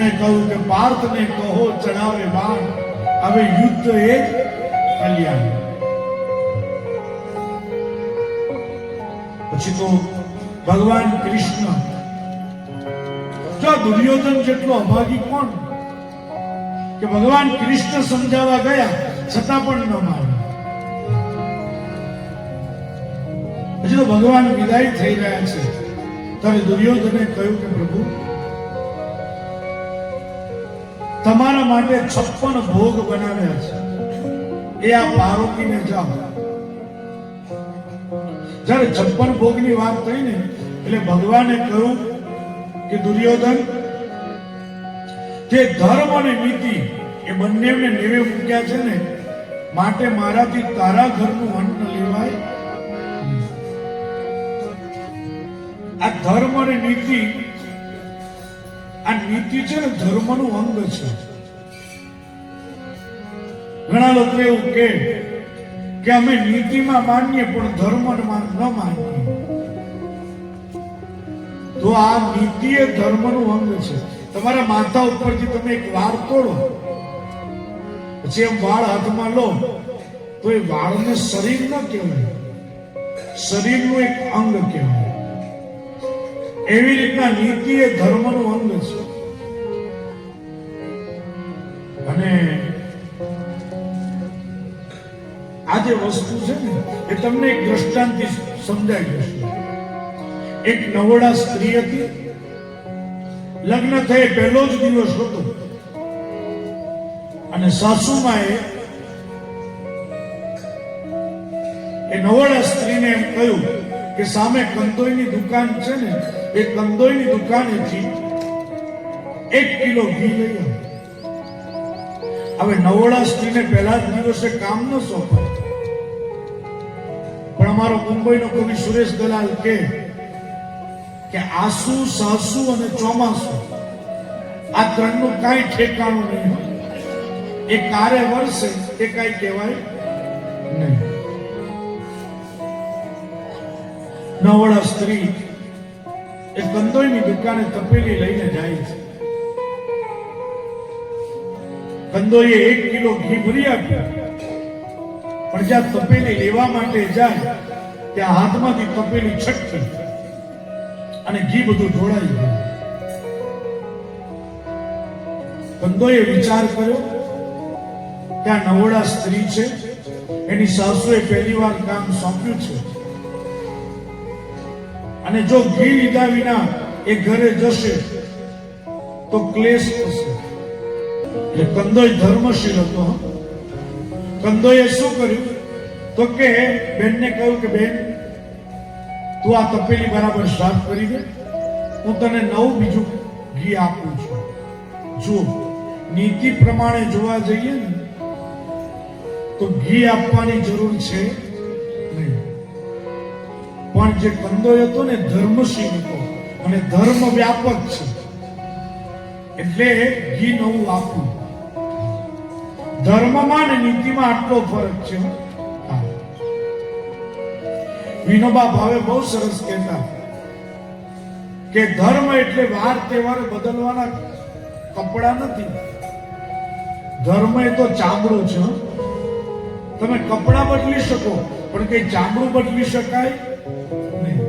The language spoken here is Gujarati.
કૃષ્ણએ કહ્યું કે પાર્થને કહો ચડાવે બાણ, હવે યુદ્ધ એ કલ્યાણ. પછી તો ભગવાન કૃષ્ણ, જો દુર્યોધન જેટલો અભાગી કોણ કે ભગવાન કૃષ્ણ સમજાવવા ગયા છતાં પણ ન માન્યું. પછી તો ભગવાન વિદાય થઈ રહ્યા છે ત્યારે દુર્યોધને કહ્યું કે પ્રભુ, તમારા માટે 56 ભોગ બનાવ્યા છે, એ આ પારોકીને જાઓ. જ્યારે 56 ભોગની વાત થઈ ને એટલે ભગવાને કહ્યું કે દુર્યોધન, જે ધર્મ અને નીતિ એ બંનેને નેવે મૂક્યા છે ને, માટે મારાથી તારા ઘરનું અન્ન લેવાય. આ ધર્મ અને નીતિ, આ નીતિ છે ને ધર્મનું અંગ છે. ઘણા લોકો એવું કે અમે નીતિમાં માનીએ પણ ધર્મમાં ન માનીએ. તો આ નીતિ એ ધર્મનું અંગ છે. તમારા માથા ઉપરથી તમે એક વાળ તોડો, પછી એમ વાળ હાથમાં લો તો એ વાળને શરીર ન કહેવાય, શરીરનું એક અંગ કહેવાય. એવી રીતના નીતિ એ ધર્મનું અંગ છે. અને આ જે વસ્તુ છે ને એ તમને એક દ્રષ્ટાંતથી સમજાઈ જશે. એક નવોડા સ્ત્રી હતી, લગ્ન થયે પહેલો જ દિવસ હતો અને સાસુમાએ એ નવોડા સ્ત્રીને એમ કહ્યું કે સામે કંદોઈની દુકાન છે ને, એ કંદોઈની દુકાનેથી 1 કિલો ઘી લઈ આવો. હવે નવોડા સ્ત્રીને પહેલા જ દિવસે કામ ન સોંપાય, પણ અમારો મુંબઈનો કવિ સુરેશ દલાલ કે આસુ, સાસુ અને ચોમાસુ આ ત્રણનું કાંઈ ઠેકાણું નહીં હોય. એ કારે વરસે એ કાંઈ કહેવાય નહીં. નવોડા સ્ત્રી એ કંદોઈની દુકાને તપેલી લઈને જાય છે. કંદોઈએ 1 કિલો ઘી ભરી આપ્યું, પણ જ્યાં તપેલી લેવા માટે જાય ત્યાં હાથમાંથી તપેલી છટકી અને ઘી બધું ઢોળાઈ ગયું. કંદોએ વિચાર કર્યો કે આ નવોડા સ્ત્રી છે, એની સાસુએ પહેલી વાર કામ સોંપ્યું છે અને જો ઘી લીધા વિના એ ઘરે જશે તો ક્લેશ થશે. એટલે કંદોય ધર્મશીલ હતો. કંદોએ શું કર્યું તો કે બેનને કહ્યું કે બેન, તું આ તપેલી બરાબર સાફ કરી દે, હું તને નવું બીજું ઘી આપું છું. જો નીતિ પ્રમાણે જોવા જઈએ ને તો ઘી આપવાની જરૂર છે નહીં, પણ જે કંદોય હતો ને ધર્મશીલ હતો અને ધર્મ વ્યાપક છે એટલે ઘી નવું આપવું. ધર્મમાં ને નીતિમાં આટલો ફરક છે. વિનોબા ભાવે બહુ સરસ કહેતા કે ધર્મ એટલે વાર તહેવાર બદલવાના કપડા નથી, ધર્મ એ તો ચામડું છે. તમે કપડા બદલી શકો પણ કઈ ચામડું બદલી શકાય નહીં.